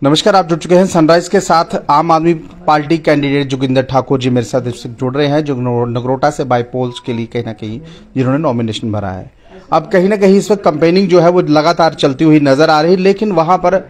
नमस्कार, आप जुड़ चुके हैं सनराइज के साथ। आम आदमी पार्टी कैंडिडेट जोगिंदर ठाकुर जी मेरे साथ जुड़ रहे हैं, जो नगरोटा से बाई पोल्स के लिए कहीं ना कहीं जिन्होंने नॉमिनेशन भरा है। अब कहीं ना कहीं इस वक्त कैंपेनिंग जो है वो लगातार चलती हुई नजर आ रही है, लेकिन वहां पर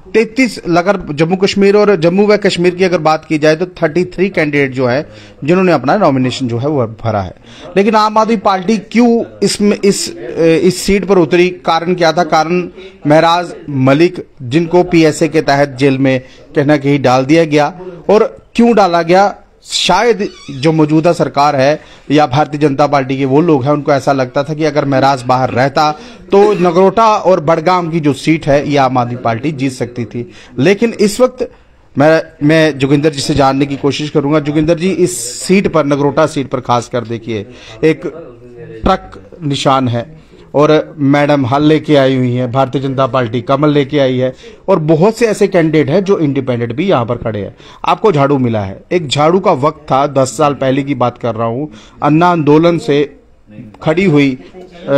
33 अगर जम्मू कश्मीर और जम्मू व कश्मीर की अगर बात की जाए तो 33 कैंडिडेट जो है जिन्होंने अपना नॉमिनेशन जो है वो भरा है। लेकिन आम आदमी पार्टी क्यों इसमें इस सीट पर उतरी, कारण क्या था? कारण महराज मलिक, जिनको पीएसए के तहत जेल में कहीं ना कहीं डाल दिया गया। और क्यों डाला गया? शायद जो मौजूदा सरकार है या भारतीय जनता पार्टी के वो लोग हैं, उनको ऐसा लगता था कि अगर महराज बाहर रहता तो नगरोटा और बड़गाम की जो सीट है ये आम आदमी पार्टी जीत सकती थी। लेकिन इस वक्त मैं जोगिंदर जी से जानने की कोशिश करूंगा। जोगिंदर जी, इस सीट पर, नगरोटा सीट पर खासकर देखिए, एक ट्रक निशान है और मैडम हल लेके आई हुई है, भारतीय जनता पार्टी कमल लेके आई है, और बहुत से ऐसे कैंडिडेट हैं जो इंडिपेंडेंट भी यहां पर खड़े हैं। आपको झाड़ू मिला है। एक झाड़ू का वक्त था, 10 साल पहले की बात कर रहा हूं, अन्ना आंदोलन से खड़ी हुई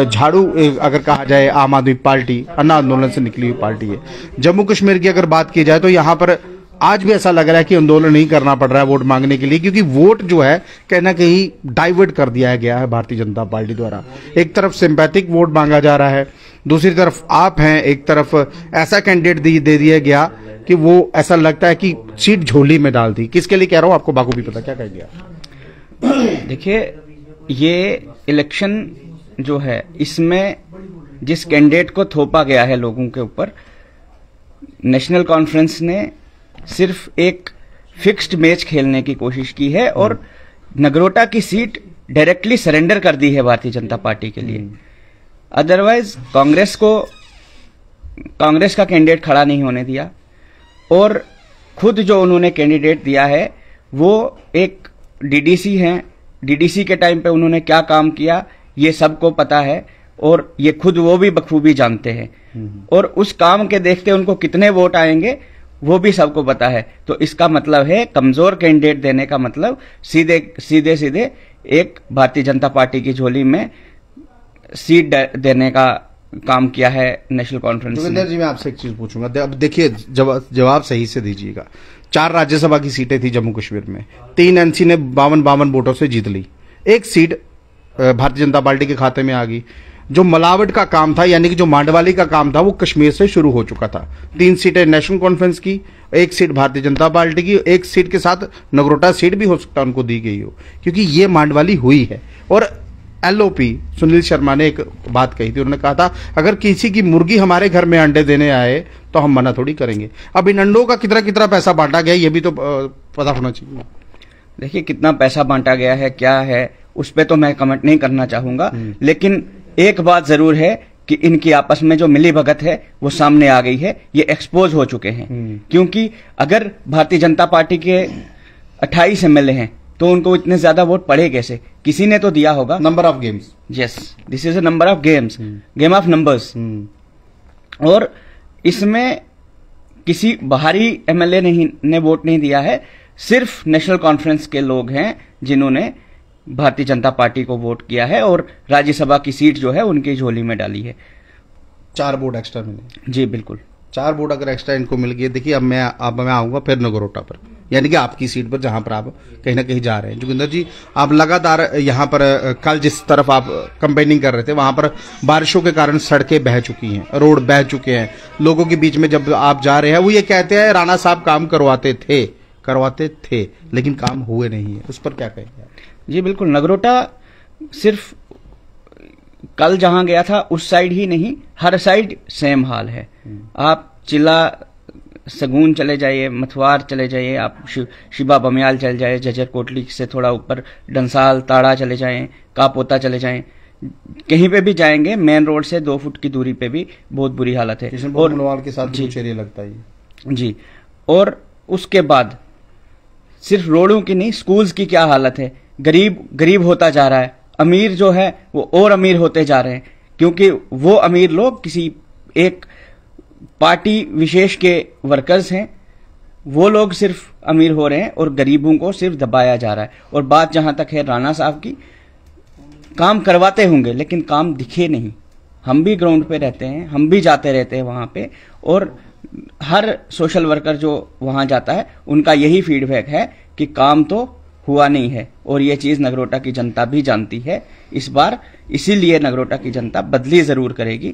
झाड़ू अगर कहा जाए आम आदमी पार्टी अन्ना आंदोलन से निकली हुई पार्टी है। जम्मू कश्मीर की अगर बात की जाए तो यहां पर आज भी ऐसा लग रहा है कि आंदोलन नहीं करना पड़ रहा है वोट मांगने के लिए, क्योंकि वोट जो है कहीं ना कहीं डाइवर्ट कर दिया गया है भारतीय जनता पार्टी द्वारा। एक तरफ सिंपैथिक वोट मांगा जा रहा है, दूसरी तरफ आप हैं, एक तरफ ऐसा कैंडिडेट दे दिया गया कि वो ऐसा लगता है कि सीट झोली में डाल दी। किसके लिए कह रहा हूं आपको बाखूबी पता, क्या कह गया? देखिए, ये इलेक्शन जो है, इसमें जिस कैंडिडेट को थोपा गया है लोगों के ऊपर, नेशनल कॉन्फ्रेंस ने सिर्फ एक फिक्स्ड मैच खेलने की कोशिश की है और नगरोटा की सीट डायरेक्टली सरेंडर कर दी है भारतीय जनता पार्टी के लिए। अदरवाइज कांग्रेस का कैंडिडेट खड़ा नहीं होने दिया, और खुद जो उन्होंने कैंडिडेट दिया है वो एक डीडीसी हैं। डीडीसी के टाइम पे उन्होंने क्या काम किया ये सबको पता है, और ये खुद वो भी बखूबी जानते हैं, और उस काम के देखते उनको कितने वोट आएंगे वो भी सबको पता है। तो इसका मतलब है, कमजोर कैंडिडेट देने का मतलब सीधे एक भारतीय जनता पार्टी की झोली में सीट देने का काम किया है नेशनल कॉन्फ्रेंस ने। जोगिंदर जी, मैं आपसे एक चीज पूछूंगा। अब देखिए, जवाब सही से दीजिएगा। 4 राज्यसभा की सीटें थी जम्मू कश्मीर में, 3 एनसी ने 52 वोटों से जीत ली, 1 सीट भारतीय जनता पार्टी के खाते में आ गई। जो मलावट का काम था, यानी कि जो मांडवाली का काम था, वो कश्मीर से शुरू हो चुका था। 3 सीटें नेशनल कॉन्फ्रेंस की, 1 सीट भारतीय जनता पार्टी की, 1 सीट के साथ नगरोटा सीट भी हो सकता है उनको दी गई हो, क्योंकि ये मांडवाली हुई है। और एलओपी सुनील शर्मा ने एक बात कही थी, उन्होंने कहा था अगर किसी की मुर्गी हमारे घर में अंडे देने आए तो हम मना थोड़ी करेंगे। अब इन अंडों का कितना कितना पैसा बांटा गया ये भी तो पता होना चाहिए। देखिए, कितना पैसा बांटा गया है, क्या है, उस पर तो मैं कमेंट नहीं करना चाहूंगा, लेकिन एक बात जरूर है कि इनकी आपस में जो मिली भगत है वो सामने आ गई है, ये एक्सपोज हो चुके हैं। क्योंकि अगर भारतीय जनता पार्टी के 28 एमएलए हैं तो उनको इतने ज्यादा वोट पड़े कैसे? किसी ने तो दिया होगा। Number of games, yes, this is a number of games, game of numbers. और इसमें किसी बाहरी एमएलए ने वोट नहीं दिया है, सिर्फ नेशनल कॉन्फ्रेंस के लोग हैं जिन्होंने भारतीय जनता पार्टी को वोट किया है और राज्यसभा की सीट जो है उनकी झोली में डाली है। 4 वोट एक्स्ट्रा मिले। जी बिल्कुल, 4 वोट अगर एक्स्ट्रा इनको मिल गए। देखिए, अब मैं आऊंगा फिर नगरोटा पर, यानी कि आपकी सीट पर जहां पर आप कहीं ना कहीं जा रहे हैं। जोगिंदर जी, आप लगातार यहां पर, कल जिस तरफ आप कैंपेनिंग कर रहे थे वहां पर बारिशों के कारण सड़कें बह चुकी हैं, रोड बह चुके हैं। लोगों के बीच में जब आप जा रहे हैं वो ये कहते हैं राणा साहब काम करवाते थे लेकिन काम हुए नहीं है, उस पर क्या कहेंगे? जी बिल्कुल, नगरोटा सिर्फ कल जहां गया था उस साइड ही नहीं, हर साइड सेम हाल है। आप चिल्ला सगून चले जाइए, मथवार चले जाइए, आप शिबा बमियाल चले जाइए, जजर कोटली से थोड़ा ऊपर डंसाल ताड़ा चले जाएं, कापोता चले जाएं, कहीं पे भी जाएंगे मेन रोड से 2 फुट की दूरी पे भी बहुत बुरी हालत है। और मनवाल के साथ कुछ एरिया लगता है जी। और उसके बाद सिर्फ रोडों की नहीं, स्कूल्स की क्या हालत है। गरीब होता जा रहा है, अमीर जो है वो और अमीर होते जा रहे हैं, क्योंकि वो अमीर लोग किसी एक पार्टी विशेष के वर्कर्स हैं, वो लोग सिर्फ अमीर हो रहे हैं और गरीबों को सिर्फ दबाया जा रहा है। और बात जहां तक है राणा साहब की, काम करवाते होंगे लेकिन काम दिखे नहीं। हम भी ग्राउंड पे रहते हैं, हम भी जाते रहते हैं वहां पे, और हर सोशल वर्कर जो वहां जाता है उनका यही फीडबैक है कि काम तो हुआ नहीं है, और ये चीज नगरोटा की जनता भी जानती है इस बार, इसीलिए नगरोटा की जनता बदली जरूर करेगी।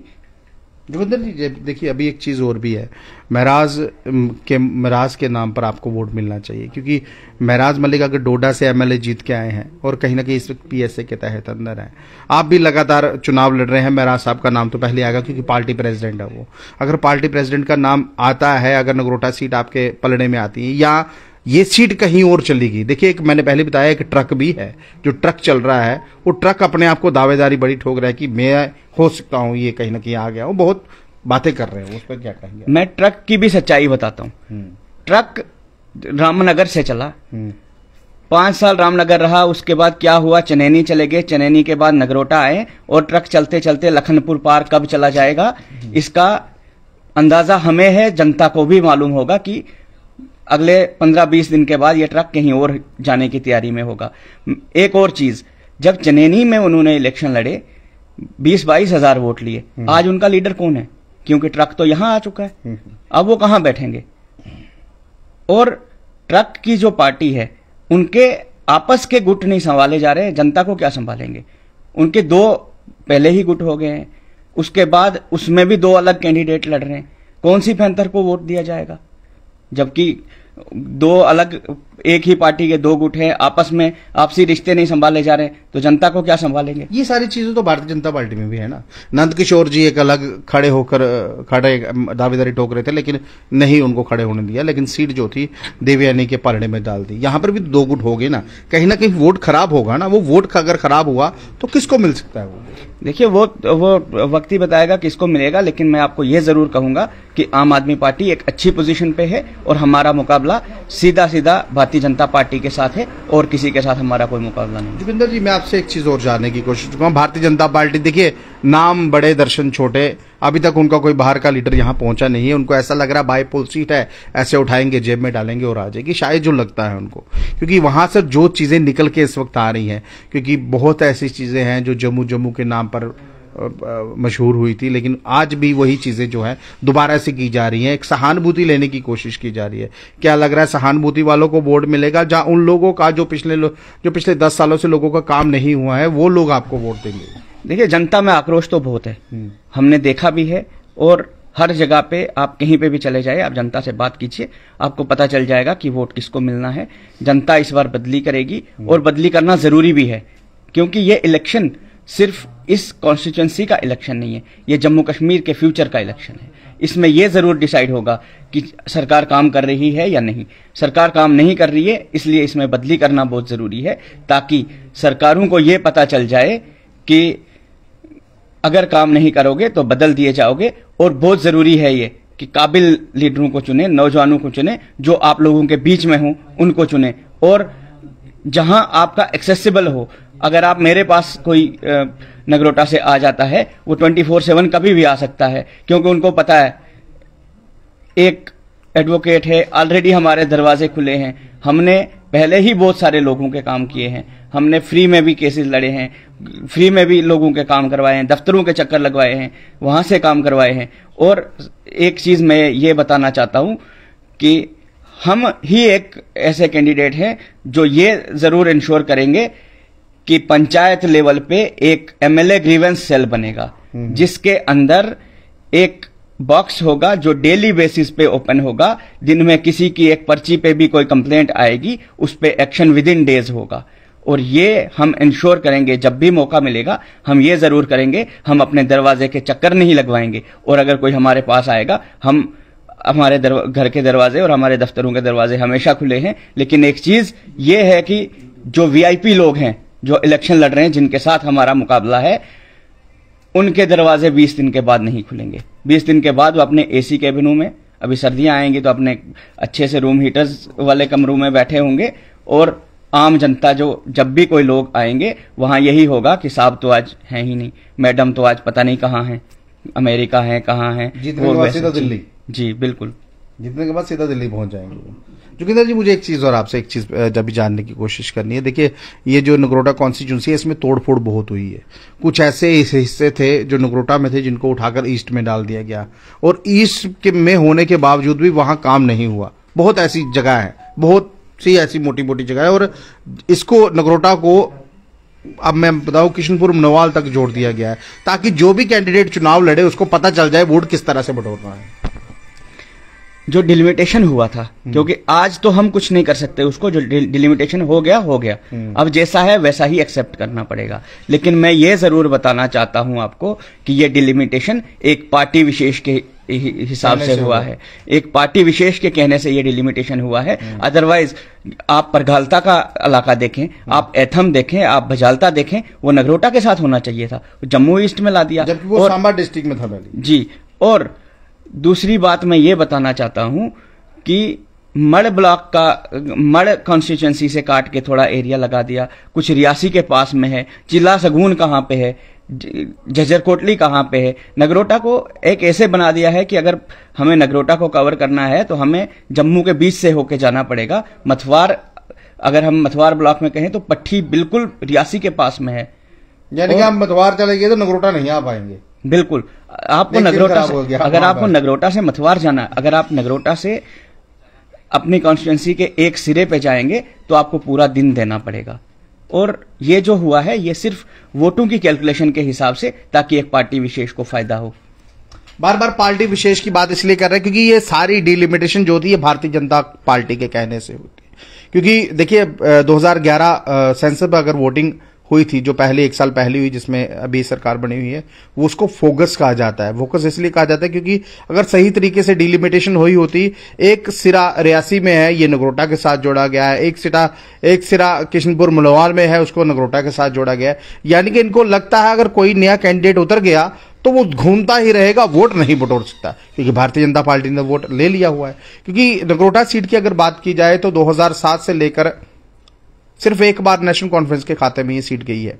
जोगिंदर जी देखिए, अभी एक चीज और भी है, महराज के नाम पर आपको वोट मिलना चाहिए, क्योंकि महराज मलिक अगर डोडा से एमएलए जीत के आए हैं और कहीं ना कहीं इस वक्त पीएसए के तहत अंदर हैं, आप भी लगातार चुनाव लड़ रहे हैं, महराज साहब का नाम तो पहले आएगा क्योंकि पार्टी प्रेसिडेंट है वो। अगर पार्टी प्रेसिडेंट का नाम आता है, अगर नगरोटा सीट आपके पलड़े में आती है या ये सीट कहीं और चलेगी, देखिए एक मैंने पहले बताया एक ट्रक भी है, जो ट्रक चल रहा है वो ट्रक अपने आप को दावेदारी बड़ी ठोक रहा है कि मैं हो सकता हूं ये कहीं ना कहीं आ गया हूं, बहुत बातें कर रहे हैं, उस पर क्या कहेंगे? मैं ट्रक की भी सच्चाई बताता हूं। ट्रक रामनगर से चला, 5 साल रामनगर रहा, उसके बाद क्या हुआ, चनैनी चले गए, चनैनी के बाद नगरोटा आए, और ट्रक चलते चलते लखनपुर पार कब चला जाएगा इसका अंदाजा हमें है, जनता को भी मालूम होगा कि अगले 15-20 दिन के बाद यह ट्रक कहीं और जाने की तैयारी में होगा। एक और चीज, जब चनैनी में उन्होंने इलेक्शन लड़े 20-22 हजार वोट लिए, आज उनका लीडर कौन है? क्योंकि ट्रक तो यहां आ चुका है, अब वो कहां बैठेंगे? और ट्रक की जो पार्टी है उनके आपस के गुट नहीं संभाले जा रहे, जनता को क्या संभालेंगे? उनके 2 पहले ही गुट हो गए हैं, उसके बाद उसमें भी 2 अलग कैंडिडेट लड़ रहे हैं, कौन सी पैंथर को वोट दिया जाएगा? जबकि 2 अलग, एक ही पार्टी के 2 गुट हैं, आपस में आपसी रिश्ते नहीं संभाले जा रहे, तो जनता को क्या संभालेंगे? ये सारी चीजें तो भारतीय जनता पार्टी में भी है ना। नंद किशोर जी एक अलग खड़े दावेदारी ठोक रहे थे, लेकिन नहीं उनको खड़े होने दिया, लेकिन सीट जो थी देवयानी के पलड़े में डाल दी। यहां पर भी 2 गुट हो गए ना, कहीं ना कहीं वोट खराब होगा ना, वो वोट अगर खराब हुआ तो किसको मिल सकता है? वो देखिए, वो वक्त ही बताएगा किसको मिलेगा, लेकिन मैं आपको यह जरूर कहूंगा कि आम आदमी पार्टी एक अच्छी पोजीशन पे है, और हमारा मुकाबला सीधा सीधा भारतीय जनता पार्टी के साथ है, और किसी के साथ हमारा कोई मुकाबला नहीं। जोगिंदर जी, मैं आपसे एक चीज और जानने की कोशिश करूंगा। भारतीय जनता पार्टी, देखिए नाम बड़े दर्शन छोटे, अभी तक उनका कोई बाहर का लीडर यहां पहुंचा नहीं है, उनको ऐसा लग रहा है बाईपोल सीट है, ऐसे उठाएंगे जेब में डालेंगे और आ जाएगी, शायद जो लगता है उनको, क्योंकि वहां से जो चीजें निकल के इस वक्त आ रही हैं, क्योंकि बहुत ऐसी चीजें हैं जो जम्मू के नाम पर मशहूर हुई थी, लेकिन आज भी वही चीजें जो है दोबारा से की जा रही हैं, एक सहानुभूति लेने की कोशिश की जा रही है। क्या लग रहा है सहानुभूति वालों को वोट मिलेगा, जहां उन लोगों का जो पिछले 10 सालों से लोगों का काम नहीं हुआ है, वो लोग आपको वोट देंगे? देखिए, जनता में आक्रोश तो बहुत है, हमने देखा भी है, और हर जगह पे आप कहीं पे भी चले जाए, आप जनता से बात कीजिए, आपको पता चल जाएगा कि वोट किसको मिलना है। जनता इस बार बदली करेगी, और बदली करना जरूरी भी है, क्योंकि ये इलेक्शन सिर्फ इस कॉन्स्टिट्यूंसी का इलेक्शन नहीं है, ये जम्मू कश्मीर के फ्यूचर का इलेक्शन है। इसमें यह जरूर डिसाइड होगा कि सरकार काम कर रही है या नहीं। सरकार काम नहीं कर रही है, इसलिए इसमें बदली करना बहुत जरूरी है, ताकि सरकारों को यह पता चल जाए कि अगर काम नहीं करोगे तो बदल दिए जाओगे। और बहुत जरूरी है ये कि काबिल लीडरों को चुने, नौजवानों को चुने, जो आप लोगों के बीच में हो उनको चुने, और जहां आपका एक्सेसिबल हो। अगर आप मेरे पास कोई नगरोटा से आ जाता है, वो 24/7 कभी भी आ सकता है, क्योंकि उनको पता है एक एडवोकेट है, ऑलरेडी हमारे दरवाजे खुले हैं। हमने पहले ही बहुत सारे लोगों के काम किए हैं, हमने फ्री में भी केसेस लड़े हैं, फ्री में भी लोगों के काम करवाए हैं, दफ्तरों के चक्कर लगवाए हैं, वहां से काम करवाए हैं। और एक चीज मैं ये बताना चाहता हूं कि हम ही एक ऐसे कैंडिडेट हैं जो ये जरूर इंश्योर करेंगे कि पंचायत लेवल पे एक एमएलए ग्रीवेंस सेल बनेगा, जिसके अंदर एक बॉक्स होगा जो डेली बेसिस पे ओपन होगा। दिन में किसी की एक पर्ची पे भी कोई कंप्लेंट आएगी, उस पे एक्शन विद इन डेज होगा। और ये हम इंश्योर करेंगे, जब भी मौका मिलेगा हम ये जरूर करेंगे, हम अपने दरवाजे के चक्कर नहीं लगवाएंगे। और अगर कोई हमारे पास आएगा, हम हमारे घर के दरवाजे और हमारे दफ्तरों के दरवाजे हमेशा खुले हैं। लेकिन एक चीज ये है कि जो वीआईपी लोग हैं, जो इलेक्शन लड़ रहे हैं, जिनके साथ हमारा मुकाबला है, उनके दरवाजे 20 दिन के बाद नहीं खुलेंगे। 20 दिन के बाद वो अपने एसी कैबिनों में, अभी सर्दियां आएंगी तो अपने अच्छे से रूम हीटर्स वाले कमरों में बैठे होंगे। और आम जनता जो जब भी कोई लोग आएंगे, वहां यही होगा कि साहब तो आज हैं ही नहीं, मैडम तो आज पता नहीं कहां हैं, अमेरिका है, कहां है, और वैसे तो दिल्ली। जी बिल्कुल। जीतने के बाद सीधा दिल्ली पहुंच जाएंगे। जोगिंदर जी, मुझे एक चीज और आपसे एक चीज जब भी जानने की कोशिश करनी है। देखिए, ये जो नगरोटा कॉन्स्टिट्यूंसी है, इसमें तोड़फोड़ बहुत हुई है। कुछ ऐसे हिस्से थे जो नगरोटा में थे जिनको उठाकर ईस्ट में डाल दिया गया, और ईस्ट में होने के बावजूद भी वहां काम नहीं हुआ। बहुत ऐसी जगह है, बहुत सी ऐसी मोटी मोटी जगह है, और इसको नगरोटा को अब मैं बताऊं किशनपुर मनोवाल तक जोड़ दिया गया है, ताकि जो भी कैंडिडेट चुनाव लड़े उसको पता चल जाए वोट किस तरह से बटोरना है। जो डिलिमिटेशन हुआ था, क्योंकि आज तो हम कुछ नहीं कर सकते उसको, जो डिलिमिटेशन हो गया अब जैसा है वैसा ही एक्सेप्ट करना पड़ेगा। लेकिन मैं ये जरूर बताना चाहता हूं आपको कि ये डिलिमिटेशन एक पार्टी विशेष के हिसाब से हुआ है, एक पार्टी विशेष के कहने से ये डिलिमिटेशन हुआ है। अदरवाइज आप परघालता का इलाका देखें, आप एथम देखें, आप भजालता देखें, वो नगरोटा के साथ होना चाहिए था, जम्मू ईस्ट में ला दिया, जबकि वो सांबा डिस्ट्रिक्ट में था पहले। जी। और दूसरी बात मैं ये बताना चाहता हूं कि मड़ ब्लॉक का, मड़ कॉन्स्टिट्यूंसी से काट के थोड़ा एरिया लगा दिया, कुछ रियासी के पास में है, चिल्ला सगून कहां पे है, झज्जर कोटली कहां पे है। नगरोटा को एक ऐसे बना दिया है कि अगर हमें नगरोटा को कवर करना है तो हमें जम्मू के बीच से होके जाना पड़ेगा। मथवार, अगर हम मथवार ब्लॉक में कहें तो पट्टी बिल्कुल रियासी के पास में है, यानी कि आप मथवार चले गए तो नगरोटा नहीं आ पाएंगे। बिल्कुल। आपको नगरोटा से, अगर आपको नगरोटा से मथवार जाना, अगर आप नगरोटा से अपनी कॉन्स्टिट्यूंसी के एक सिरे पे जाएंगे तो आपको पूरा दिन देना पड़ेगा। और ये जो हुआ है ये सिर्फ वोटों की कैलकुलेशन के हिसाब से, ताकि एक पार्टी विशेष को फायदा हो। बार बार पार्टी विशेष की बात इसलिए कर रहे हैं क्योंकि ये सारी डिलिमिटेशन जो होती है भारतीय जनता पार्टी के कहने से होती है। क्योंकि देखिए 2011 सेंसस पर अगर वोटिंग हुई थी, जो पहले 1 साल पहले हुई, जिसमें अभी सरकार बनी हुई है, वो उसको फोकस कहा जाता है। फोकस इसलिए कहा जाता है क्योंकि अगर सही तरीके से डिलिमिटेशन हुई होती, एक सिरा रियासी में है, ये नगरोटा के साथ जोड़ा गया है, एक सिरा किशनपुर मनोवाल में है, उसको नगरोटा के साथ जोड़ा गया है। यानी कि इनको लगता है अगर कोई नया कैंडिडेट उतर गया तो वो घूमता ही रहेगा, वोट नहीं बटोर सकता, क्योंकि भारतीय जनता पार्टी ने वोट ले लिया हुआ है। क्योंकि नगरोटा सीट की अगर बात की जाए तो 2007 से लेकर सिर्फ एक बार नेशनल कॉन्फ्रेंस के खाते में ये सीट गई है।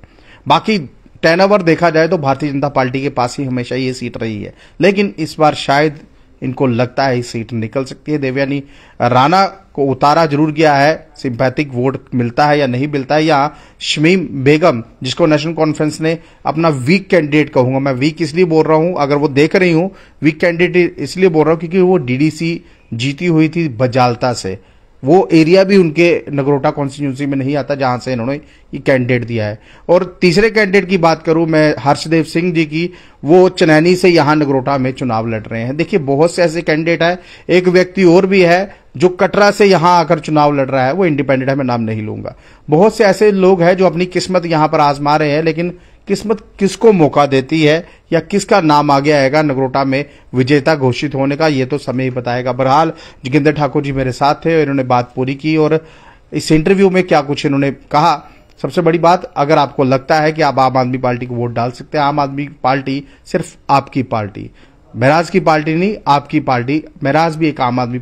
बाकी टर्नओवर देखा जाए तो भारतीय जनता पार्टी के पास ही हमेशा ये सीट रही है। लेकिन इस बार शायद इनको लगता है ये सीट निकल सकती है। देवयानी राणा को उतारा जरूर गया है, सिंपैथिक वोट मिलता है या नहीं मिलता है, या शमीम बेगम, जिसको नेशनल कॉन्फ्रेंस ने अपना वीक कैंडिडेट कहूंगा, मैं वीक इसलिए बोल रहा हूं, अगर वो देख रही हूं, वीक कैंडिडेट इसलिए बोल रहा हूं क्योंकि वो डीडीसी जीती हुई थी बजालता से। वो एरिया भी उनके नगरोटा कॉन्स्टिट्यूंसी में नहीं आता जहां से इन्होंने ये कैंडिडेट दिया है। और तीसरे कैंडिडेट की बात करूं मैं हर्षदेव सिंह जी की, वो चनैनी से यहां नगरोटा में चुनाव लड़ रहे हैं। देखिए बहुत से ऐसे कैंडिडेट है, एक व्यक्ति और भी है जो कटरा से यहां आकर चुनाव लड़ रहा है, वो इंडिपेंडेंट है, मैं नाम नहीं लूंगा। बहुत से ऐसे लोग हैं जो अपनी किस्मत यहां पर आजमा रहे हैं, लेकिन किस्मत किसको मौका देती है या किसका नाम आगे आएगा नगरोटा में विजेता घोषित होने का, ये तो समय ही बताएगा। बहरहाल जोगिंदर ठाकुर जी मेरे साथ थे, इन्होंने बात पूरी की, और इस इंटरव्यू में क्या कुछ इन्होंने कहा, सबसे बड़ी बात, अगर आपको लगता है कि आप आम आदमी पार्टी को वोट डाल सकते हैं, आम आदमी पार्टी सिर्फ आपकी पार्टी, महराज की पार्टी नहीं, आपकी पार्टी। महराज भी एक आम आदमी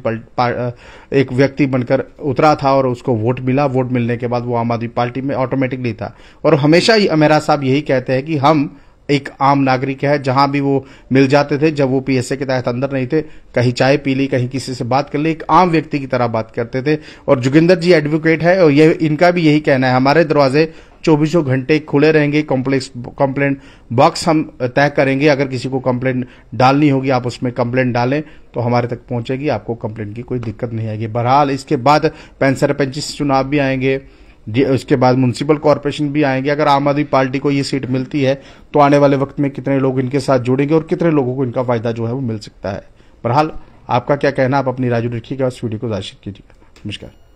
एक व्यक्ति बनकर उतरा था और उसको वोट मिला, वोट मिलने के बाद वो आम आदमी पार्टी में ऑटोमेटिकली था। और हमेशा ही महराज साहब यही कहते हैं कि हम एक आम नागरिक है, जहां भी वो मिल जाते थे, जब वो पीएसए के तहत अंदर नहीं थे, कहीं चाय पी ली, कहीं किसी से बात कर ली, एक आम व्यक्ति की तरह बात करते थे। और जोगिंदर जी एडवोकेट है और ये इनका भी यही कहना है, हमारे दरवाजे 24 घंटे खुले रहेंगे, कंप्लेंट बॉक्स हम तय करेंगे, अगर किसी को कंप्लेंट डालनी होगी आप उसमें कंप्लेंट डालें तो हमारे तक पहुंचेगी, आपको कंप्लेंट की कोई दिक्कत नहीं आएगी। बहरहाल इसके बाद पंच सरपंच चुनाव भी आएंगे, उसके बाद म्युनिसिपल कॉर्पोरेशन भी आएंगे। अगर आम आदमी पार्टी को ये सीट मिलती है तो आने वाले वक्त में कितने लोग इनके साथ जुड़ेंगे और कितने लोगों को इनका फायदा जो है वो मिल सकता है। बहरहाल आपका क्या कहना, आप अपनी राय रखिएगा, इस वीडियो को शेयर कीजिएगा। नमस्कार।